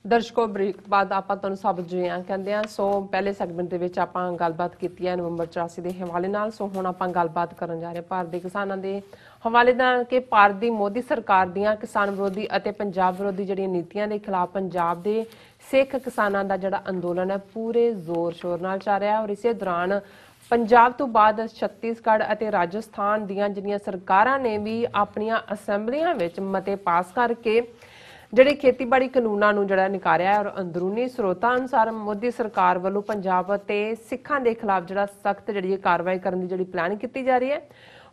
ਦਰਸ਼ਕੋ break ਬਾਅਦ ਆਪਾਂ ਤੁਹਾਨੂੰ ਸਭ ਜੀ ਆ ਕਹਿੰਦੇ ਆ। ਸੋ ਪਹਿਲੇ ਸੈਗਮੈਂਟ ਦੇ ਵਿੱਚ ਆਪਾਂ ਗੱਲਬਾਤ ਕੀਤੀ ਹੈ ਨਵੰਬਰ 84 ਦੇ ਹਵਾਲੇ ਨਾਲ। ਸੋ ਹੁਣ ਆਪਾਂ ਗੱਲਬਾਤ ਕਰਨ ਜਾ ਰਹੇ ਭਾਰਤ ਦੇ ਕਿਸਾਨਾਂ ਦੇ ਹਵਾਲੇ ਨਾਲ ਕਿ ਭਾਰਤ ਦੀ ਮੋਦੀ ਸਰਕਾਰ ਦੀਆਂ ਕਿਸਾਨ ਵਿਰੋਧੀ ਅਤੇ ਪੰਜਾਬ ਵਿਰੋਧੀ ਜਿਹੜੀਆਂ ਨੀਤੀਆਂ ਦੇ ਖਿਲਾਫ ਪੰਜਾਬ ਦੇ ਸਿੱਖ ਕਿਸਾਨਾਂ ਦਾ ਜਿਹੜਾ ਅੰਦੋਲਨ ਹੈ ਪੂਰੇ ਜ਼ੋਰ ਸ਼ੋਰ ਨਾਲ ਚੱਲ ਰਿਹਾ। ਔਰ ਇਸੇ ਦੌਰਾਨ ਪੰਜਾਬ ਤੋਂ ਬਾਅਦ ਛੱਤੀਸਗੜ੍ਹ ਅਤੇ ਰਾਜਸਥਾਨ ਦੀਆਂ ਜਿਹੜੀਆਂ ਸਰਕਾਰਾਂ ਨੇ ਵੀ ਆਪਣੀਆਂ ਅਸੈਂਬਲੀਆਂ ਵਿੱਚ ਮਤੇ ਪਾਸ ਕਰਕੇ ਜਿਹੜੇ ਖੇਤੀਬਾੜੀ ਕਾਨੂੰਨਾਂ ਨੂੰ ਜਿਹੜਾ ਨਿਕਾਰਿਆ ਹੈ। ਔਰ ਅੰਦਰੂਨੀ ਸਰੋਤਾਂ ਅਨੁਸਾਰ ਮੋਦੀ ਸਰਕਾਰ ਵੱਲੋਂ ਪੰਜਾਬ ਅਤੇ ਸਿੱਖਾਂ ਦੇ ਖਿਲਾਫ ਜਿਹੜਾ ਸਖਤ ਜਿਹੜੀ ਕਾਰਵਾਈ ਕਰਨ ਦੀ ਜਿਹੜੀ ਪਲਾਨ ਕੀਤੀ ਜਾ ਰਹੀ ਹੈ।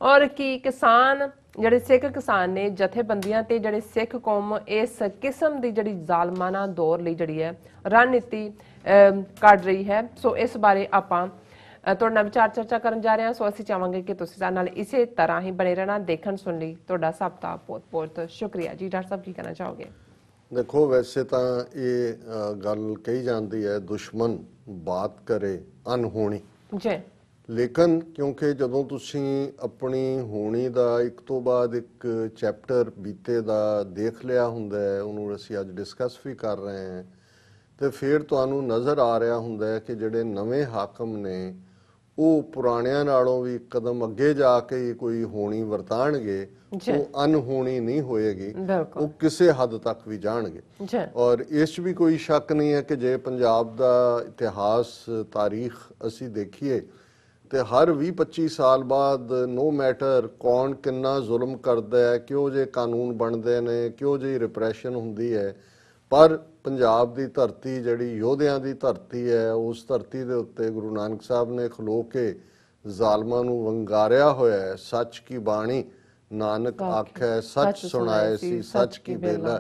ਔਰ ਕੀ ਕਿਸਾਨ ਜਿਹੜੇ ਸਿੱਖ ਕਿਸਾਨ ਨੇ ਜਥੇਬੰਦੀਆਂ ਤੇ ਜਿਹੜੇ ਸਿੱਖ ਕੌਮ ਇਸ ਕਿਸਮ ਦੀ ਜਿਹੜੀ ਜ਼ਾਲਮਾਨਾ ਦੌਰ ਲਈ ਜਿਹੜੀ ਹੈ ਰਣਨੀਤੀ ਕੱਢ ਰਹੀ ਹੈ। ਸੋ ਇਸ ਬਾਰੇ ਆਪਾਂ ਤੁਹਾਡੇ ਨਾਲ ਵਿਚਾਰ ਚਰਚਾ ਕਰਨ ਜਾ ਰਹੇ ਹਾਂ। ਸੋ ਅਸੀਂ ਚਾਹਾਂਗੇ ਕਿ ਤੁਸੀਂ ਸਾਡੇ ਨਾਲ ਇਸੇ ਤਰ੍ਹਾਂ ਹੀ ਬਣੇ ਰਹਿਣਾ। ਦੇਖਣ ਸੁਣ ਲਈ ਤੁਹਾਡਾ ਸਭ ਦਾ ਬਹੁਤ ਬਹੁਤ ਸ਼ੁਕਰੀਆ ਜੀ। ਡਾਕਟਰ ਸਾਹਿਬ ਕੀ ਕਹਿਣਾ ਚਾਹੋਗੇ? देखो वैसे तो ये गल कही जाती है दुश्मन बात करे अनहोनी जी, लेकिन क्योंकि जदों तुसी अपनी होनी दा एक तो बाद एक चैप्टर बीते दा देख लिया हुंदा है, उन्होंने असीं अज डिस्कस भी कर रहे हैं, तो फिर तुहानूं नज़र आ रहा हुंदा है कि जिहड़े नवे हाकम ने वो पुराणिਆਂ नालों भी कदम अगे जाके कोई होनी वरताणगे, वो अनहोनी नहीं होएगी, वो किसी हद तक भी जाणगे। और इस भी कोई शक नहीं है कि जे पंजाब दा इतिहास तारीख असी देखिए तो हर 20-25 साल बाद नो मैटर कौन किन्ना जुल्म करदा है, क्यों जे कानून बनते हैं, क्यों जी रिप्रैशन हुंदी है, पर पंजाब की धरती जिहड़ी योधियां की धरती है, उस धरती के उत्ते गुरु नानक साहब ने खलो के जालमां नूं वंगारिया होया है। सच की बाणी नानक आखै सच सुनाए सी सच की बेला।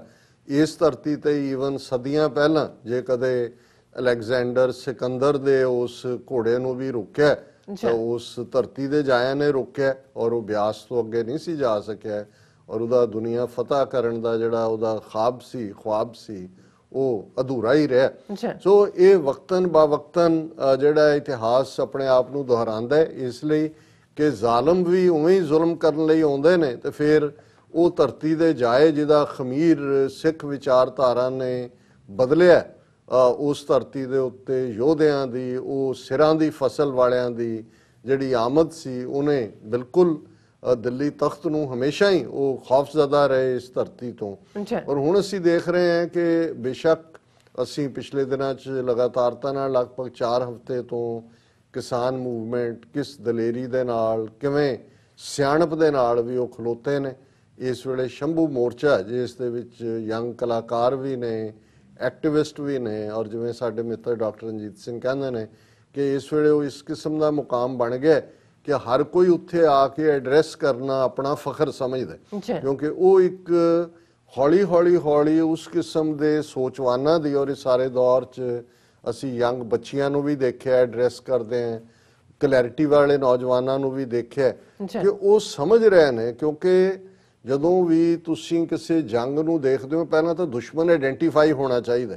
इस धरती ते ईवन सदियां पहला जे कदे अलैगजेंडर सिकंदर दे उस घोड़े नूं भी रोकिया तो उस धरती दे जाया ने रोकिया और वो ब्यास तो अगे नहीं सी जा सकिया और उहदा दुनिया फतह करन दा जिहड़ा उहदा ख्वाब सी वो अधूरा ही रहा। सो ये वक्तन बा वक्तन जिहड़ा इतिहास अपने आप नूं दोहरांदा है, इसलिए कि जालम भी उवें ही जुल्म करन लई आउंदे ने ते फिर वो धरती दे जाए जिहदा खमीर सिख विचारधारा ने बदलिया उस धरती दे उत्ते योधियां दी वो सिरां दी फसल वालियां दी जिहड़ी आमद सी उन्हें बिल्कुल दिल्ली तख्त नूं हमेशा ही वो खौफजदा रहे इस धरती तो। और हुण असीं देख रहे हैं कि बेशक असीं पिछले दिनां च लगातारता नाल लगभग 4 हफ्ते तो किसान मूवमेंट किस दलेरी दे नाल किवें सियाणप दे नाल भी वो खलोते ने। इस वेले शंभू मोर्चा जिस दे विच यंग कलाकार भी ने, एक्टिविस्ट भी ने, और जिवें साडे मित्र डॉक्टर रंजीत सिंह कहंदे ने कि इस वेले वो इस किस्म का मुकाम बन गया कि हर कोई उत्थे आके एड्रैस करना अपना फखर समझदा, क्योंकि वो एक हौली हौली हौली उस किस्म के सोचवाना दी और इस सारे दौर च असी यंग बच्चियां नूं भी देखिया एड्रैस करते हैं, क्लैरिटी वाले नौजवानों नूं भी देखिया कि वो समझ रहे हैं। क्योंकि जदों भी तुसीं किसी जंग नूं देखदे हो पहलां तो दुश्मन आइडेंटिफाई होना चाहिए,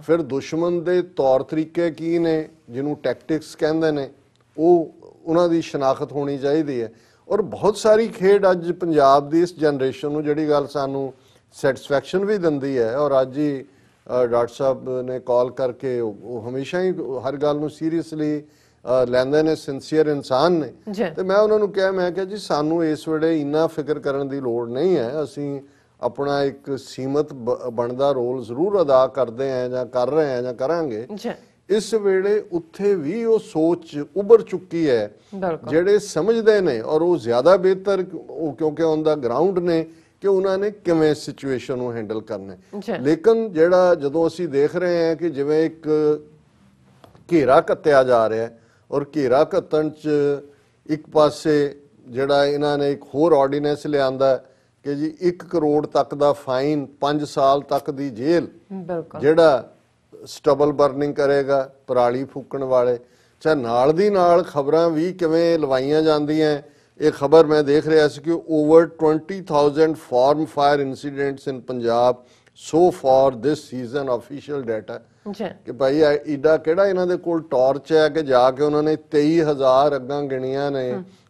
फिर दुश्मन दे तौर तरीके की ने जिन्हों टैक्टिक्स कहंदे ने वो उन्हां दी शनाखत होनी चाहिए है। और बहुत सारी खेड अज पंजाब दी इस जनरेशन नूं जिहड़ी गल सानूं सैटिस्फैक्शन भी दिंदी है। और अज ही डॉक्टर साहब ने कॉल करके वो हमेशा ही हर गल नूं सीरीयसली लैंदे ने, सिंसीयर इंसान ने, तो मैं उन्होंने कहा मैं क्या जी सानू इस वेले इन्ना फिक्र करने की लोड़ नहीं है, असी अपना एक सीमित बनदा रोल जरूर अदा करते हैं या कर रहे हैं या करांगे। इस वेले उत्थे भी वो सोच उभर चुकी है जेड़े समझते ने और वो ज्यादा बेहतर क्योंकि ऑन द ग्राउंड ने कि उन्होंने किवें सिचुएशन को हैंडल करना। लेकिन जेड़ा जदों असी देख रहे हैं कि जिवें एक घेरा घत्तिया जा रहा है और घेरा घत्तण च एक पासे जिहड़ा इन्हां ने एक होर ऑर्डीनेंस लिआंदा कि जी 1 करोड़ तक दा फाइन 5 साल तक दी जेल जिहड़ा स्टबल बर्निंग करेगा पराली फूकण वाले। चाहे नाल दी नाल खबरां भी किवें लवाईयां जांदियां। एक खबर मैं देख रहा सी कि over 20,000 farm fire incidents in Punjab so for this season official data कि भाई ईडा किहड़ा इन्हां दे कोल टॉर्च है कि जाके उन्होंने 23,000 अग्गां गिणियां ने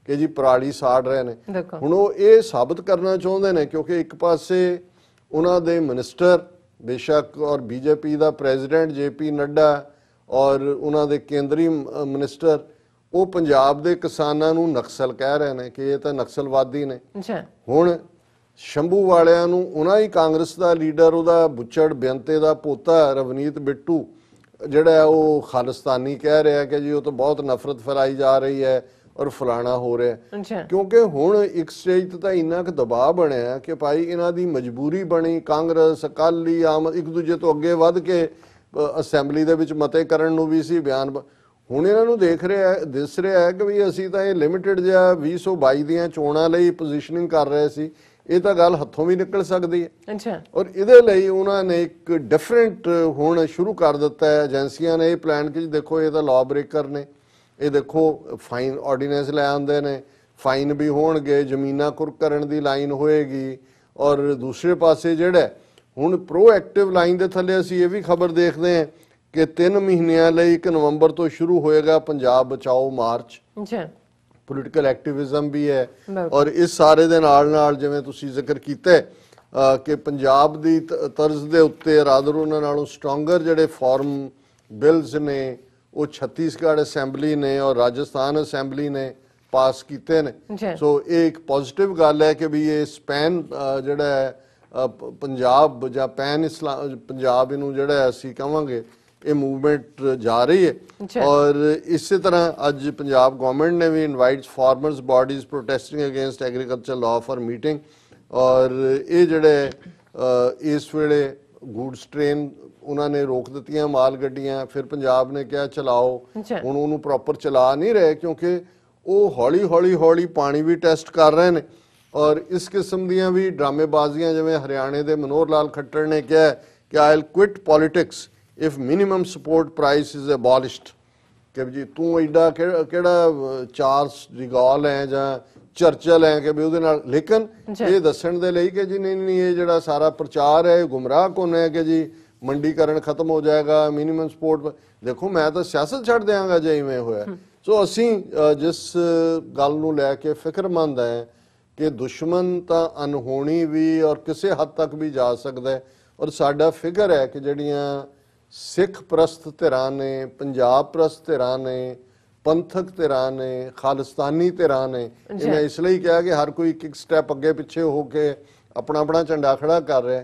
कि जी पराली साड़ रहे ने। हुण वो ये साबित करना चाहुंदे ने क्योंकि एक पासे उन्हां दे मिनिस्टर ਬੇਸ਼ੱਕ ਔਰ ਬੀਜੇਪੀ ਦਾ ਪ੍ਰੈਜ਼ੀਡੈਂਟ ਜੇਪੀ ਨੱਡਾ ਔਰ ਉਹਨਾਂ ਦੇ ਕੇਂਦਰੀ ਮਿਨਿਸਟਰ ਉਹ ਪੰਜਾਬ ਦੇ ਕਿਸਾਨਾਂ ਨੂੰ ਨਕਸਲ ਕਹਿ ਰਹੇ ਨੇ ਕਿ ਇਹ ਤਾਂ ਨਕਸਲਵਾਦੀ ਨੇ। ਅੱਛਾ, ਹੁਣ ਸ਼ੰਭੂ ਵਾਲਿਆਂ ਨੂੰ ਉਹਨਾਂ ਹੀ ਕਾਂਗਰਸ ਦਾ ਲੀਡਰ ਉਹਦਾ ਬੁੱਚੜ ਬੇਅੰਤੇ ਦਾ ਪੋਤਾ ਰਵਨੀਤ ਬਿੱਟੂ ਜਿਹੜਾ ਉਹ ਖਾਲਿਸਤਾਨੀ ਕਹਿ ਰਿਹਾ ਕਿ ਜੀ ਉਹ ਤਾਂ ਬਹੁਤ ਨਫ਼ਰਤ ਫੈਲਾਈ ਜਾ ਰਹੀ ਹੈ ਔਰ ਫਲਾਣਾ ਹੋ ਰਿਹਾ। ਅੱਛਾ, ਕਿਉਂਕਿ ਹੁਣ ਇੱਕ ਸਟੇਜ ਤੇ ਤਾਂ ਇੰਨਾ ਕੁ ਦਬਾਅ ਬਣਿਆ ਕਿ ਭਾਈ ਇਹਨਾਂ ਦੀ ਮਜਬੂਰੀ ਬਣੀ, ਕਾਂਗਰਸ ਅਕਾਲੀ ਆਮ ਇੱਕ ਦੂਜੇ ਤੋਂ ਅੱਗੇ ਵੱਧ ਕੇ ਅਸੈਂਬਲੀ ਦੇ ਵਿੱਚ ਮਤੇ ਕਰਨ ਨੂੰ ਵੀ ਸੀ ਬਿਆਨ। ਹੁਣ ਇਹਨਾਂ ਨੂੰ ਦਿਸ ਰਿਹਾ ਹੈ ਕਿ ਵੀ ਅਸੀਂ ਤਾਂ ਇਹ ਲਿਮਿਟਿਡ ਜਿਹਾ 2022 ਦੀਆਂ ਚੋਣਾਂ ਲਈ ਪੋਜੀਸ਼ਨਿੰਗ ਕਰ ਰਹੇ ਸੀ, ਇਹ ਤਾਂ ਗੱਲ ਹੱਥੋਂ ਵੀ ਨਿਕਲ ਸਕਦੀ ਹੈ। ਅੱਛਾ, ਔਰ ਇਹਦੇ ਲਈ ਉਹਨਾਂ ਨੇ ਇੱਕ ਡਿਫਰੈਂਟ ਹੁਣ ਸ਼ੁਰੂ ਕਰ ਦਿੱਤਾ ਹੈ, ਏਜੰਸੀਆਂ ਨੇ ਇਹ ਪਲਾਨ ਕਿ ਦੇਖੋ ਇਹ ਤਾਂ ਲਾਅ ਬ੍ਰੇਕਰ ਨੇ, ਇਹ ਦੇਖੋ ਫਾਈਨ ਆਰਡੀਨੈਂਸ ਲੈ ਆਉਂਦੇ ਨੇ, ਫਾਈਨ ਵੀ ਹੋਣਗੇ, ਜ਼ਮੀਨਾਂ ਕੁਰਕ ਕਰਨ ਦੀ ਲਾਈਨ ਹੋਏਗੀ। ਔਰ ਦੂਸਰੇ ਪਾਸੇ ਜਿਹੜਾ ਹੁਣ ਪ੍ਰੋਐਕਟਿਵ ਲਾਈਨ ਦੇ ਥੱਲੇ ਅਸੀਂ ਇਹ ਵੀ ਖਬਰ ਦੇਖਦੇ ਹਾਂ ਕਿ 3 ਮਹੀਨਿਆਂ ਲਈ 1 ਨਵੰਬਰ ਤੋਂ ਸ਼ੁਰੂ ਹੋਏਗਾ ਪੰਜਾਬ ਬਚਾਓ ਮਾਰਚ। ਅੱਛਾ, ਪੋਲੀਟੀਕਲ ਐਕਟਿਵਿਜ਼ਮ ਵੀ ਹੈ ਔਰ ਇਸ ਸਾਰੇ ਦੇ ਨਾਲ ਜਿਵੇਂ ਤੁਸੀਂ ਜ਼ਿਕਰ ਕੀਤਾ ਕਿ ਪੰਜਾਬ ਦੀ ਤਰਜ਼ ਦੇ ਉੱਤੇ ਰਾਦਰ ਉਹਨਾਂ ਨਾਲੋਂ ਸਟਰੋਂਗਰ ਜਿਹੜੇ ਫਾਰਮ ਬਿਲਸ ਨੇ ਉਹ ਛੱਤੀਸਗੜ੍ਹ ਅਸੈਂਬਲੀ ਨੇ ਔਰ ਰਾਜਸਥਾਨ ਅਸੈਂਬਲੀ ਨੇ ਪਾਸ ਕੀਤੇ ਨੇ। ਸੋ ਇਹ ਇੱਕ ਪੋਜ਼ਿਟਿਵ ਗੱਲ ਹੈ ਕਿ ਵੀ ਇਹ ਸਪੈਨ ਜਿਹੜਾ ਹੈ ਪੰਜਾਬ ਜਾਂ ਪੈਨ ਇਸਲਾਮ ਪੰਜਾਬ ਇਹਨੂੰ ਜਿਹੜਾ ਅਸੀਂ ਕਹਾਂਗੇ ਇਹ ਮੂਵਮੈਂਟ ਜਾ ਰਹੀ ਹੈ। ਔਰ ਇਸੇ ਤਰ੍ਹਾਂ ਅੱਜ ਪੰਜਾਬ ਗਵਰਨਮੈਂਟ ਨੇ ਵੀ invites farmers bodies protesting against agriculture law for meeting. ਔਰ ਇਹ ਜਿਹੜੇ ਇਸ ਵੇਲੇ ਗੂਡਸ ਟ੍ਰੇਨ ਉਹਨਾਂ ਨੇ ਰੋਕ ਦਿੱਤੀਆਂ, ਮਾਲ ਗੱਡੀਆਂ, ਫਿਰ ਪੰਜਾਬ ਨੇ ਕਿਹਾ ਚਲਾਓ। ਹੁਣ ਉਹਨੂੰ ਪ੍ਰੋਪਰ ਚਲਾ ਨਹੀਂ ਰਹੇ ਕਿਉਂਕਿ ਉਹ ਹੌਲੀ ਪਾਣੀ ਵੀ ਟੈਸਟ ਕਰ ਰਹੇ ਨੇ। ਔਰ ਇਸ ਕਿਸਮ ਦੀਆਂ ਵੀ ਡਰਾਮੇਬਾਜ਼ੀਆਂ ਜਿਵੇਂ ਹਰਿਆਣੇ ਦੇ ਮਨੋਹਰ ਲਾਲ ਖੱਟਰ ਨੇ ਕਿਹਾ ਕਿ I will quit politics if minimum support price is abolished, ਕਿ ਜੀ ਤੂੰ ਐਡਾ ਕਿਹੜਾ ਚਾਰਲਸ ਡੀਗੌਲ ਹੈ ਜਾਂ ਚਰਚਲ ਹੈ ਕਿ ਵੀ ਉਹਦੇ ਨਾਲ, ਲੇਕਿਨ ਇਹ ਦੱਸਣ ਦੇ ਲਈ ਕਿ ਜੀ ਨਹੀਂ ਇਹ ਜਿਹੜਾ ਸਾਰਾ ਪ੍ਰਚਾਰ ਹੈ ਇਹ ਗੁੰਮਰਾਹ ਕੋਨ ਹੈ ਕਿ ਜੀ ਮੰਡੀਕਰਨ ਖਤਮ ਹੋ ਜਾਏਗਾ, ਮਿਨੀਮਮ ਸਪੋਰਟ। ਦੇਖੋ ਮੈਂ ਤਾਂ ਸਿਆਸਤ ਛੱਡ ਦਿਆਂਗਾ ਜੇ ਇਵੇਂ ਹੋਇਆ। ਸੋ ਅਸੀਂ ਜਿਸ ਗੱਲ ਨੂੰ ਲੈ ਕੇ ਫਿਕਰਮੰਦ ਹੈ ਕਿ ਦੁਸ਼ਮਣ ਤਾਂ ਅਨਹੋਣੀ ਵੀ ਔਰ ਕਿਸੇ ਹੱਦ ਤੱਕ ਵੀ ਜਾ ਸਕਦਾ ਹੈ। ਔਰ ਸਾਡਾ ਫਿਕਰ ਹੈ ਕਿ ਜਿਹੜੀਆਂ ਸਿੱਖ ਪ੍ਰਸਤ ਧਿਰਾਂ ਨੇ, ਪੰਜਾਬ ਪ੍ਰਸਤ ਧਿਰਾਂ ਨੇ, ਪੰਥਕ ਧਿਰਾਂ ਨੇ, ਖਾਲਿਸਤਾਨੀ ਧਿਰਾਂ ਨੇ, ਇਹ ਮੈਂ ਇਸ ਲਈ ਕਿਹਾ ਕਿ ਹਰ ਕੋਈ ਇੱਕ ਸਟੈਪ ਅੱਗੇ ਪਿੱਛੇ ਹੋ ਕੇ ਆਪਣਾ ਝੰਡਾ ਖੜਾ ਕਰ ਰਿਹਾ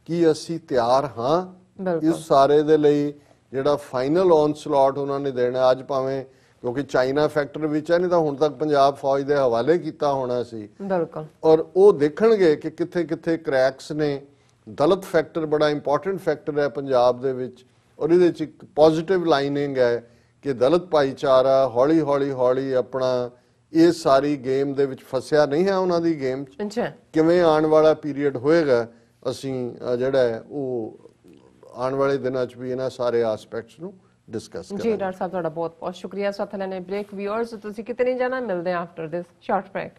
ਕਿ ਅਸੀਂ ਤਿਆਰ ਹਾਂ ਇਸ ਸਾਰੇ ਦੇ ਲਈ ਜਿਹੜਾ ਫਾਈਨਲ ਔਨ ਸਲੌਟ ਉਹਨਾਂ ਨੇ ਦੇਣਾ। ਅੱਜ ਭਾਵੇਂ ਕਿਉਂਕਿ ਚਾਈਨਾ ਫੈਕਟਰ ਵਿੱਚ ਹੈ, ਨਹੀਂ ਤਾਂ ਹੁਣ ਤੱਕ ਪੰਜਾਬ ਫੌਜ ਦੇ ਹਵਾਲੇ ਕੀਤਾ ਹੋਣਾ ਸੀ। ਬਿਲਕੁਲ। ਔਰ ਉਹ ਦੇਖਣਗੇ ਕਿ ਕਿੱਥੇ ਕਿੱਥੇ ਕ੍ਰੈਕਸ ਨੇ। ਦਲਿਤ ਫੈਕਟਰ ਬੜਾ ਇੰਪੋਰਟੈਂਟ ਫੈਕਟਰ ਹੈ ਪੰਜਾਬ ਦੇ ਵਿੱਚ ਔਰ ਇਹਦੇ ਵਿੱਚ ਇੱਕ ਪੋਜ਼ਿਟਿਵ ਲਾਈਨਿੰਗ ਹੈ ਕਿ ਦਲਿਤ ਭਾਈਚਾਰਾ ਹੌਲੀ ਆਪਣਾ ਇਹ ਸਾਰੀ ਗੇਮ ਦੇ ਵਿੱਚ ਫਸਿਆ ਨਹੀਂ ਹੈ ਉਹਨਾਂ ਦੀ ਗੇਮ 'ਚ। ਕਿਵੇਂ ਆਉਣ ਵਾਲਾ ਪੀਰੀਅਡ ਹੋਏਗਾ ਅਸੀਂ ਜਿਹੜਾ ਹੈ ਉਹ ਆਉਣ ਵਾਲੇ ਦਿਨਾਂ 'ਚ ਵੀ ਇਹਨਾਂ ਸਾਰੇ ਐਸਪੈਕਟਸ ਨੂੰ डिस्कस करें। जी डॉक्टर साहब, बहुत बहुत शुक्रिया। साथ लेने ब्रेक व्यूअर्स, तुसी कितने जाना, मिलते हैं आफ्टर दिस शॉर्ट ब्रेक।